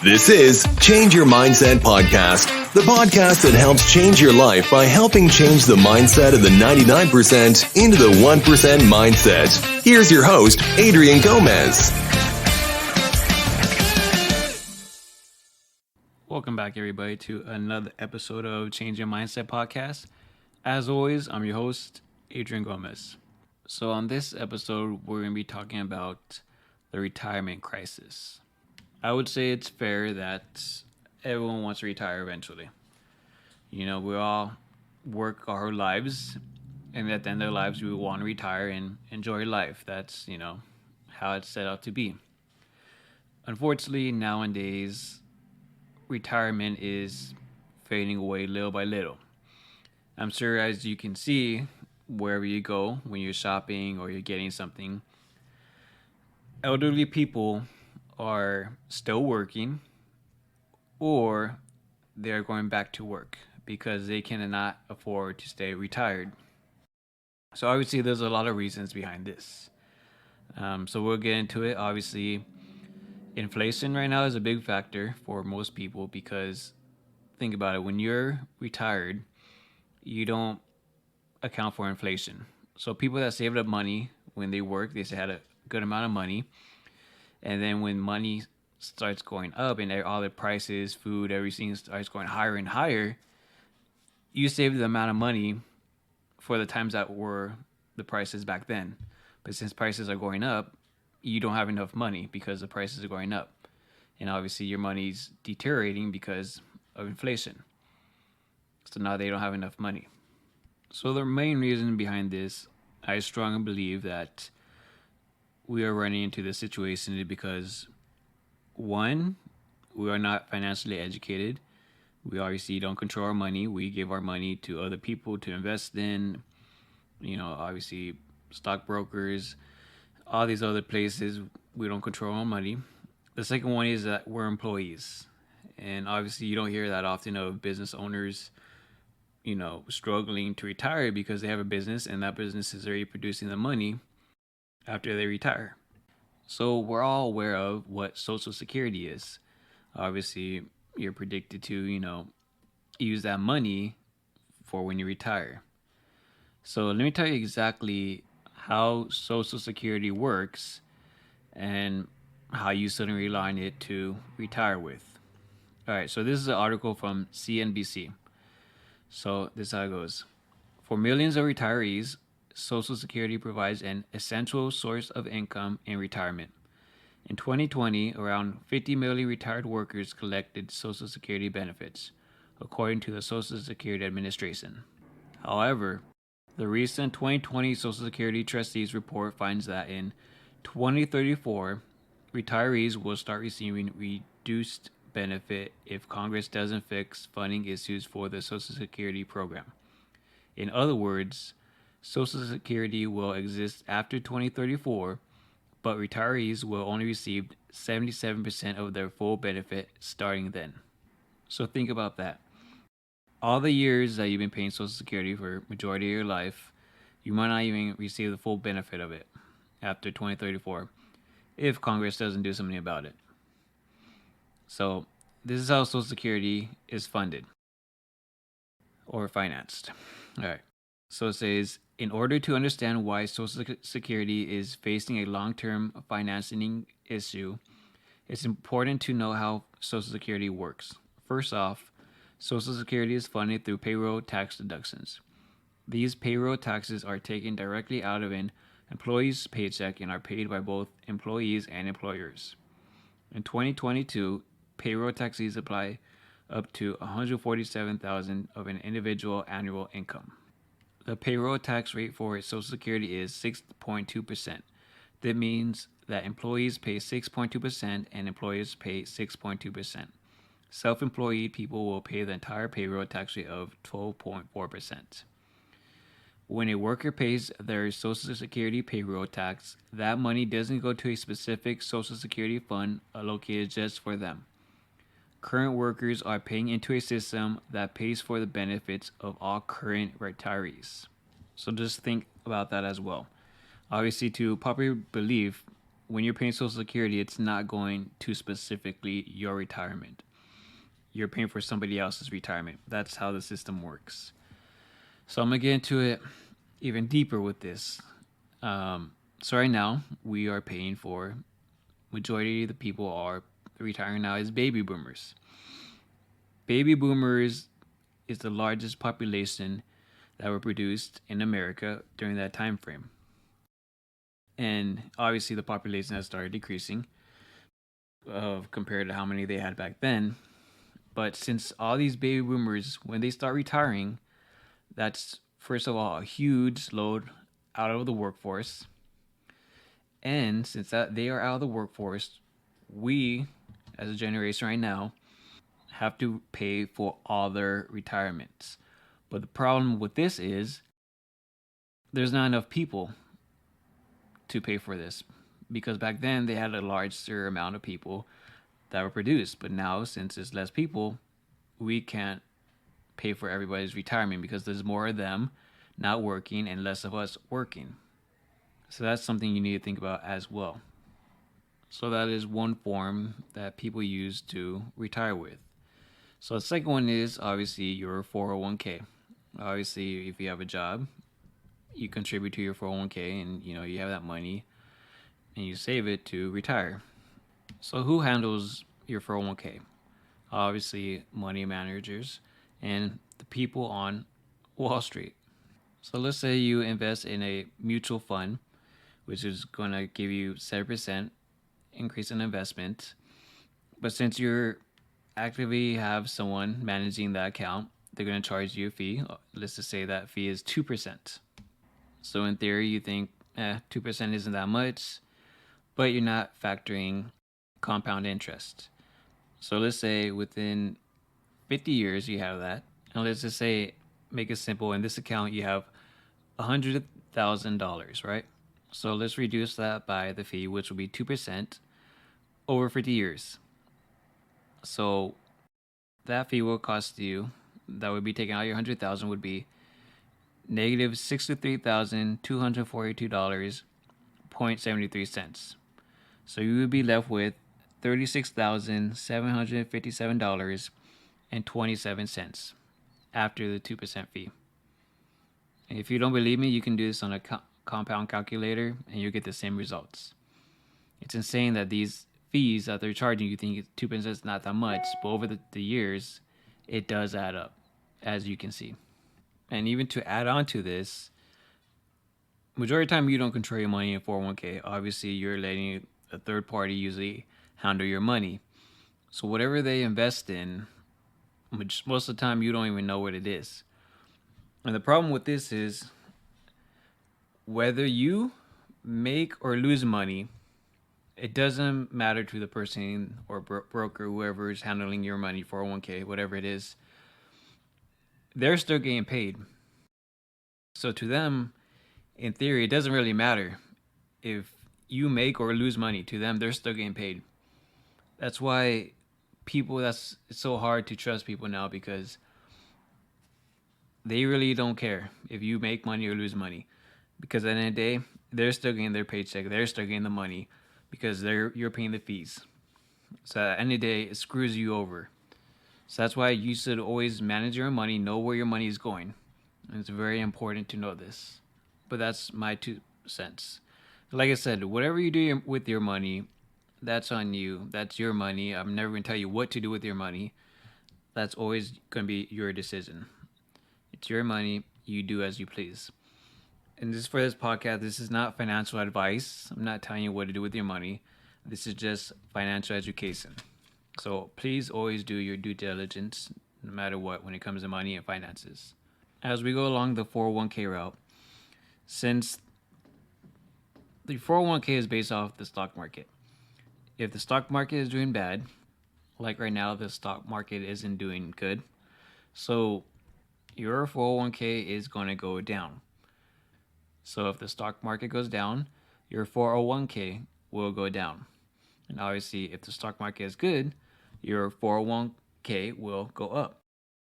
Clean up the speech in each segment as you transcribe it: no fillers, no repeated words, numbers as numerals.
This is Change Your Mindset Podcast, the podcast that helps change your life by helping change the mindset of the 99% into the 1% mindset. Here's your host, Adrian Gomez. Welcome back, everybody, to another episode of Change Your Mindset Podcast. As always, I'm your host, Adrian Gomez. So on this episode, we're going to be talking about the retirement crisis. I would say it's fair that everyone wants to retire eventually. You know, we all work our lives, and at the end of our lives, we want to retire and enjoy life. That's, how it's set out to be. Unfortunately, nowadays, retirement is fading away little by little. I'm sure, as you can see, wherever you go, when you're shopping or you're getting something, elderly people are still working, or they're going back to work because they cannot afford to stay retired. So obviously there's a lot of reasons behind this. So we'll get into it. Obviously, inflation right now is a big factor for most people because think about it, when you're retired, you don't account for inflation. So people that saved up money when they work, they had a good amount of money. And then when money starts going up and all the prices, food, everything starts going higher and higher, you save the amount of money for the times that were the prices back then. But since prices are going up, you don't have enough money because the prices are going up. And obviously your money's deteriorating because of inflation. So now they don't have enough money. So the main reason behind this, I strongly believe that we are running into this situation because, one, we are not financially educated. We obviously don't control our money. We give our money to other people to invest in, obviously stockbrokers, all these other places. We don't control our money. The second one is that we're employees. And obviously you don't hear that often of business owners, struggling to retire because they have a business and that business is already producing the money after they retire. So we're all aware of what Social Security is. Obviously, you're predicted to, use that money for when you retire. So let me tell you exactly how Social Security works and how you suddenly rely on it to retire with. All right, so this is an article from CNBC. So this is how it goes. For millions of retirees, Social Security provides an essential source of income in retirement. In 2020, around 50 million retired workers collected Social Security benefits, according to the Social Security Administration. However, the recent 2020 Social Security Trustees Report finds that in 2034, retirees will start receiving reduced benefit if Congress doesn't fix funding issues for the Social Security program. In other words, Social Security will exist after 2034, but retirees will only receive 77% of their full benefit starting then. So think about that. All the years that you've been paying Social Security for majority of your life, you might not even receive the full benefit of it after 2034 if Congress doesn't do something about it. So this is how Social Security is funded or financed. All right. So it says, in order to understand why Social Security is facing a long-term financing issue, it's important to know how Social Security works. First off, Social Security is funded through payroll tax deductions. These payroll taxes are taken directly out of an employee's paycheck and are paid by both employees and employers. In 2022, payroll taxes apply up to $147,000 of an individual annual income. The payroll tax rate for Social Security is 6.2%. That means that employees pay 6.2% and employers pay 6.2%. Self-employed people will pay the entire payroll tax rate of 12.4%. When a worker pays their Social Security payroll tax, that money doesn't go to a specific Social Security fund allocated just for them. Current workers are paying into a system that pays for the benefits of all current retirees. So just think about that as well. Obviously, to popular belief, when you're paying Social Security, it's not going to specifically your retirement. You're paying for somebody else's retirement. That's how the system works. So I'm gonna get into it even deeper with this. So right now we are paying for majority of the people are retiring now is baby boomers. Baby boomers is the largest population that were produced in America during that time frame. And obviously the population has started decreasing compared to how many they had back then. But since all these baby boomers, when they start retiring, that's first of all a huge load out of the workforce. And since that they are out of the workforce, we as a generation right now have to pay for all their retirements. But the problem with this is there's not enough people to pay for this because back then they had a larger amount of people that were produced. But now, since there's less people, we can't pay for everybody's retirement because there's more of them not working and less of us working. So that's something you need to think about as well. So that is one form that people use to retire with. So the second one is obviously your 401k. Obviously, if you have a job, you contribute to your 401k and you have that money and you save it to retire. So who handles your 401k? Obviously, money managers and the people on Wall Street. So let's say you invest in a mutual fund, which is going to give you 7% increase in investment. But since you're actively have someone managing that account, they're going to charge you a fee. Let's just say that fee is 2%. So in theory, you think 2% isn't that much, but you're not factoring compound interest. So let's say within 50 years you have that. And let's just say, make it simple, in this account you have $100,000, right? So let's reduce that by the fee, which will be 2% over 50 years. So that fee will cost you, that would be taking out your 100,000 would be negative $63,242.73. So you would be left with $36,757.27 after the 2% fee. And if you don't believe me, you can do this on a compound calculator and you'll get the same results. It's insane that these fees that they're charging, you think 2% is not that much, but over the years, it does add up, as you can see. And even to add on to this, majority of the time you don't control your money in 401k. Obviously, you're letting a third party usually handle your money. So whatever they invest in, which most of the time you don't even know what it is. And the problem with this is whether you make or lose money, it doesn't matter to the person or broker, whoever is handling your money, 401k, whatever it is, they're still getting paid. So to them, in theory, it doesn't really matter if you make or lose money. To them, they're still getting paid. That's why it's so hard to trust people now, because they really don't care if you make money or lose money, because at the end of the day, they're still getting their paycheck. They're still getting the money because you're paying the fees. So at the end of the day, it screws you over. So that's why you should always manage your money, know where your money is going. And it's very important to know this. But that's my 2 cents. Like I said, whatever you do with your money, that's on you. That's your money. I'm never going to tell you what to do with your money. That's always going to be your decision. It's your money. You do as you please. And this for this podcast, this is not financial advice. I'm not telling you what to do with your money. This is just financial education. So please always do your due diligence, no matter what, when it comes to money and finances. As we go along the 401k route, since the 401k is based off the stock market, if the stock market is doing bad, like right now, the stock market isn't doing good, so your 401k is going to go down. So if the stock market goes down, your 401k will go down. And obviously, if the stock market is good, your 401k will go up.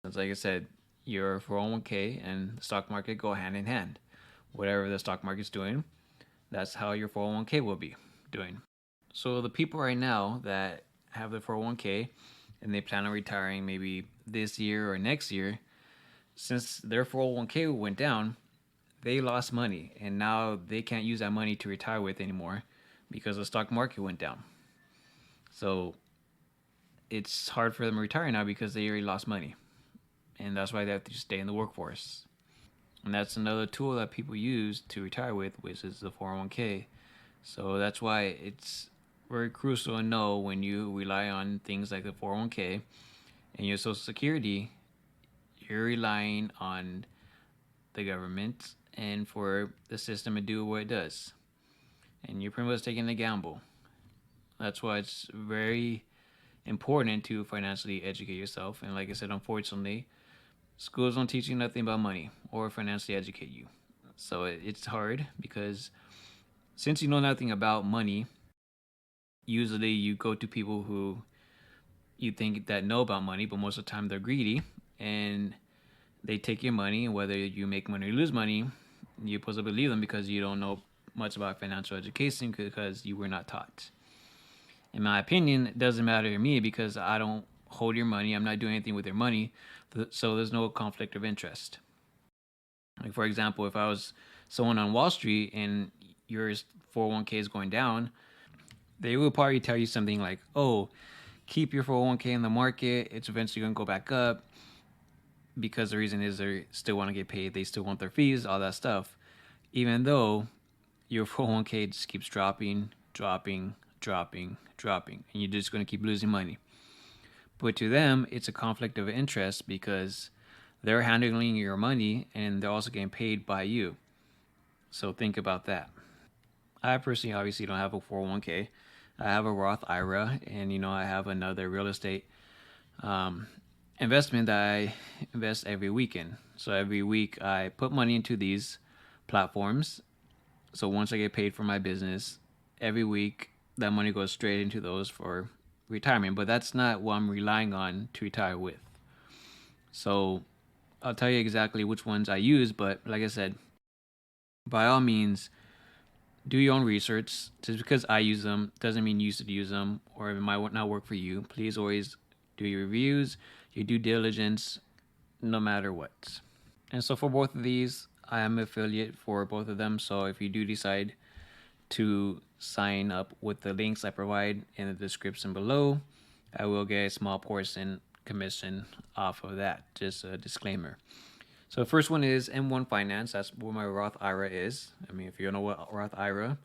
As like I said, your 401k and the stock market go hand in hand. Whatever the stock market's doing, that's how your 401k will be doing. So the people right now that have the 401k and they plan on retiring maybe this year or next year, since their 401k went down, they lost money and now they can't use that money to retire with anymore because the stock market went down. So it's hard for them to retire now because they already lost money. And that's why they have to stay in the workforce. And that's another tool that people use to retire with, which is the 401k. So that's why it's very crucial to know when you rely on things like the 401k and your Social Security, you're relying on the government and for the system to do what it does. And you're pretty much taking a gamble. That's why it's very important to financially educate yourself. And like I said, unfortunately, schools don't teach you nothing about money or financially educate you. So it's hard because since you know nothing about money, usually you go to people who you think that know about money, but most of the time they're greedy and they take your money. And whether you make money or lose money, you're supposed to believe them because you don't know much about financial education because you were not taught. In my opinion, it doesn't matter to me because I don't hold your money. I'm not doing anything with your money. So there's no conflict of interest. Like, for example, if I was someone on Wall Street and your 401k is going down, they will probably tell you something like, oh, keep your 401k in the market. It's eventually going to go back up because the reason is they still want to get paid. They still want their fees, all that stuff. Even though your 401k just keeps dropping, dropping, dropping, dropping, and you're just going to keep losing money. But to them, it's a conflict of interest because they're handling your money and they're also getting paid by you. So think about that. I personally obviously don't have a 401k. I have a Roth IRA, and I have another real estate investment that I invest every weekend. So every week I put money into these platforms. So once I get paid for my business, every week that money goes straight into those for retirement. But that's not what I'm relying on to retire with. So I'll tell you exactly which ones I use, but like I said, by all means, do your own research. Just because I use them doesn't mean you should use them or it might not work for you. Please always do your reviews, your due diligence, no matter what. And so for both of these, I am an affiliate for both of them. So if you do decide to sign up with the links I provide in the description below, I will get a small portion commission off of that. Just a disclaimer. So the first one is M1 Finance. That's where my Roth IRA is. I mean, if you don't know what Roth IRA,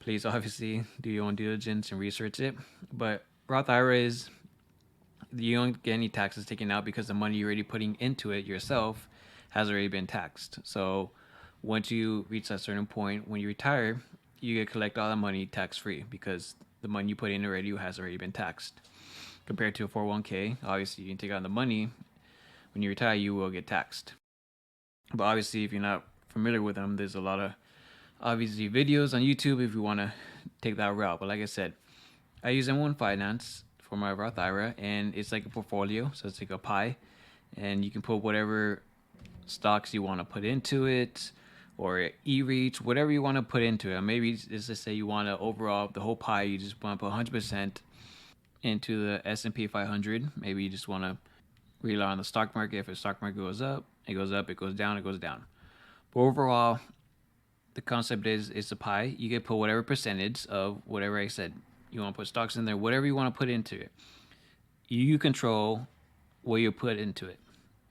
please obviously do your own due diligence and research it. But Roth IRA is, you don't get any taxes taken out because the money you're already putting into it yourself has already been taxed. So once you reach that certain point, when you retire, you get collect all the money tax free because the money you put in already has already been taxed. Compared to a 401k, obviously you can take out the money. When you retire, you will get taxed. But obviously, if you're not familiar with them, there's a lot of obviously videos on YouTube if you want to take that route. But like I said, I use M1 Finance for my Roth IRA, and it's like a portfolio, so it's like a pie, and you can put whatever stocks you want to put into it, or e-REITs, whatever you want to put into it. Maybe let's just say you want to overall the whole pie, you just want to put 100% into the S&P 500. Maybe you just want to rely on the stock market. If the stock market goes up, it goes up. It goes down, it goes down. But overall, the concept is it's a pie. You can put whatever percentage of whatever I said. You want to put stocks in there, whatever you want to put into it. You control what you put into it.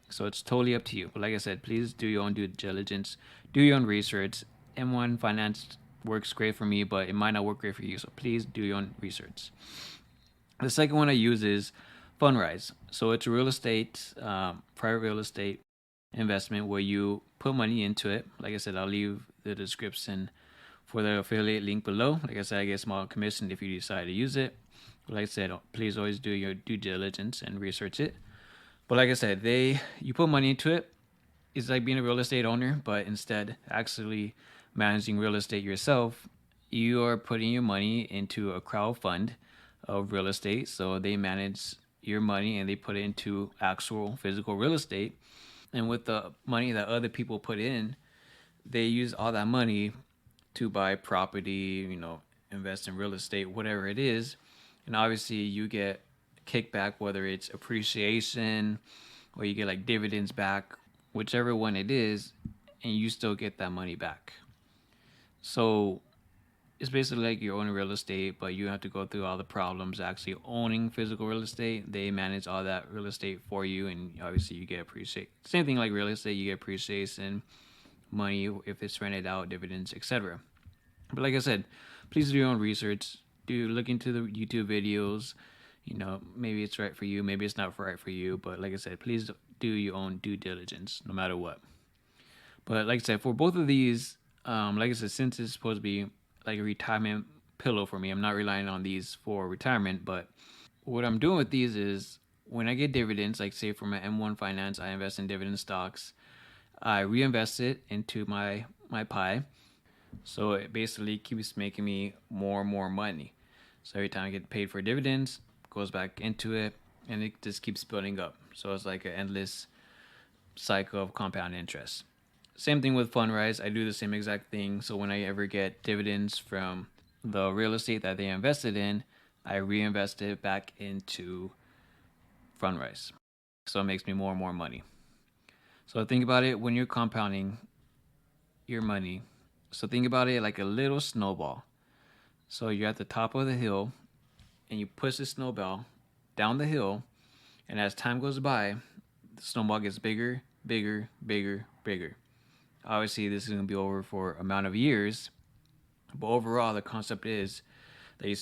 So it's totally up to you. But like I said, please do your own due diligence, do your own research. M1 Finance works great for me, but it might not work great for you. So please do your own research. The second one I use is Fundrise. So it's a real estate, private real estate investment where you put money into it. Like I said, I'll leave the description for the affiliate link below. Like I said, I get a small commission if you decide to use it. But like I said, please always do your due diligence and research it. But like I said, you put money into it. It's like being a real estate owner, but instead actually managing real estate yourself. You are putting your money into a crowd fund of real estate. So they manage your money and they put it into actual physical real estate. And with the money that other people put in, they use all that money to buy property, invest in real estate, whatever it is. And obviously you get kickback, whether it's appreciation or you get like dividends back, whichever one it is, and you still get that money back. So it's basically like you own real estate, but you have to go through all the problems actually owning physical real estate. They manage all that real estate for you, and obviously you get appreciation. Same thing like real estate, you get appreciation, money if it's rented out, dividends, etc. But like I said, please do your own research. Do look into the YouTube videos. Maybe it's right for you, maybe it's not right for you. But like I said, please do your own due diligence, no matter what. But like I said, for both of these, like I said, since it's supposed to be like a retirement pillow for me, I'm not relying on these for retirement. But what I'm doing with these is when I get dividends, like say for my M1 Finance, I invest in dividend stocks. I reinvest it into my pie. So it basically keeps making me more and more money. So every time I get paid for dividends, goes back into it, and it just keeps building up. So it's like an endless cycle of compound interest. Same thing with Fundrise. I do the same exact thing. So when I ever get dividends from the real estate that they invested in, I reinvest it back into Fundrise. So it makes me more and more money. So think about it when you're compounding your money. So think about it like a little snowball. So you're at the top of the hill and you push the snowball down the hill, and as time goes by, the snowball gets bigger, bigger, bigger, bigger. Obviously, this is going to be over for amount of years, but overall, the concept is that you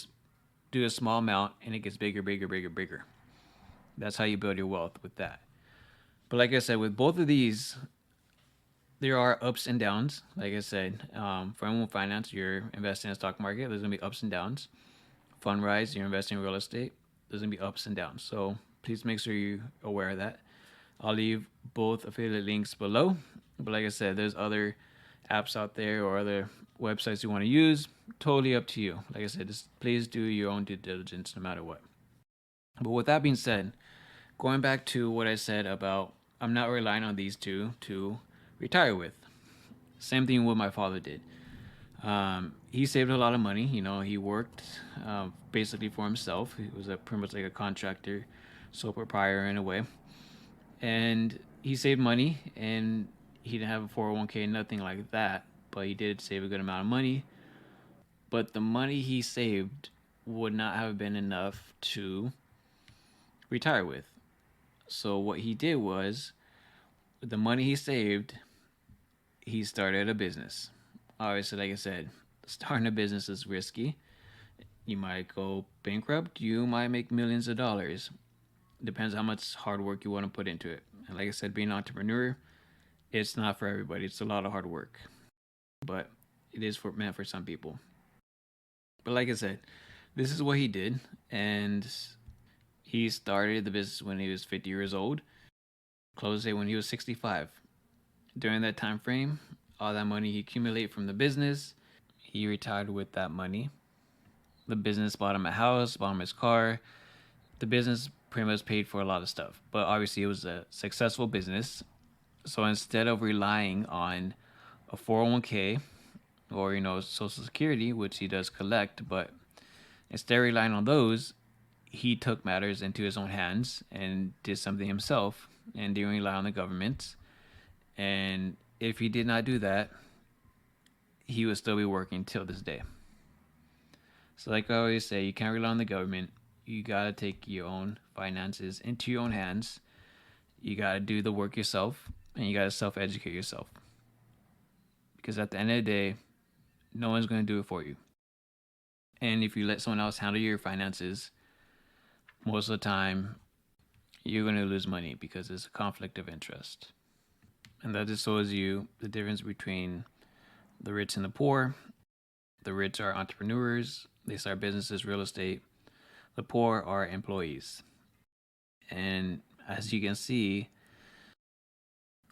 do a small amount and it gets bigger, bigger, bigger, bigger. That's how you build your wealth with that. But like I said, with both of these, there are ups and downs. Like I said, for M1 Finance, you're investing in the stock market. There's going to be ups and downs. Fundrise, you're investing in real estate. There's going to be ups and downs. So please make sure you're aware of that. I'll leave both affiliate links below. But like I said, there's other apps out there or other websites you want to use. Totally up to you. Like I said, just please do your own due diligence no matter what. But with that being said, going back to what I said about I'm not relying on these two to retire with. Same thing what my father did. He saved a lot of money. He worked basically for himself. He was pretty much like a contractor, sole proprietor in a way. And he saved money, and he didn't have a 401k, nothing like that, but he did save a good amount of money. But the money he saved would not have been enough to retire with. So what he did was, with the money he saved, he started a business. Obviously, like I said, starting a business is risky. You might go bankrupt. You might make millions of dollars. Depends how much hard work you want to put into it. And like I said, being an entrepreneur, it's not for everybody. It's a lot of hard work, but it is meant for some people. But like I said, this is what he did, and he started the business when he was 50 years old, closed it when he was 65. During that time frame, all that money he accumulated from the business, he retired with that money. The business bought him a house, bought him his car. The business pretty much paid for a lot of stuff, but obviously it was a successful business. So instead of relying on a 401k or Social Security, which he does collect, but instead of relying on those, he took matters into his own hands and did something himself and didn't rely on the government. And if he did not do that, he would still be working till this day. So like I always say, you can't rely on the government. You gotta take your own finances into your own hands. You gotta do the work yourself, and you gotta self-educate yourself. Because at the end of the day, no one's gonna do it for you. And if you let someone else handle your finances, most of the time, you're gonna lose money because it's a conflict of interest. And that just shows you the difference between the rich and the poor. The rich are entrepreneurs. They start businesses, real estate. The poor are employees. And as you can see,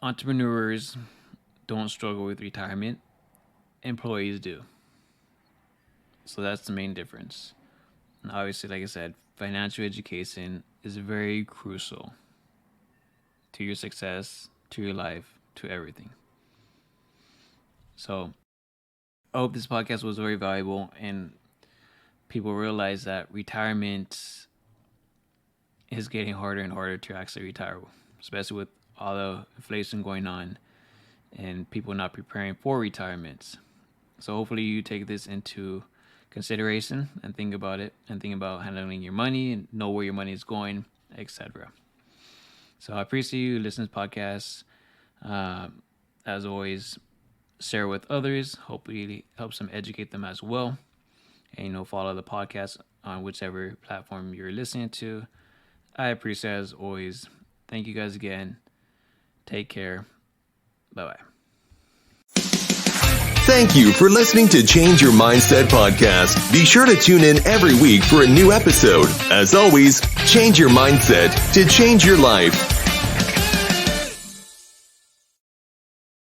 entrepreneurs don't struggle with retirement. Employees do. So that's the main difference. And obviously, like I said, financial education is very crucial to your success, to your life, to everything. So I hope this podcast was very valuable, and people realize that retirement is getting harder and harder to actually retire, especially with all the inflation going on and people not preparing for retirements. So hopefully you take this into consideration and think about it and think about handling your money and know where your money is going, etc. So I appreciate you listening to podcasts. As always, share with others. Hopefully helps them educate them as well. And follow the podcast on whichever platform you're listening to. I appreciate it as always. Thank you guys again. Take care. Bye-bye. Thank you for listening to Change Your Mindset podcast. Be sure to tune in every week for a new episode. As always, change your mindset to change your life.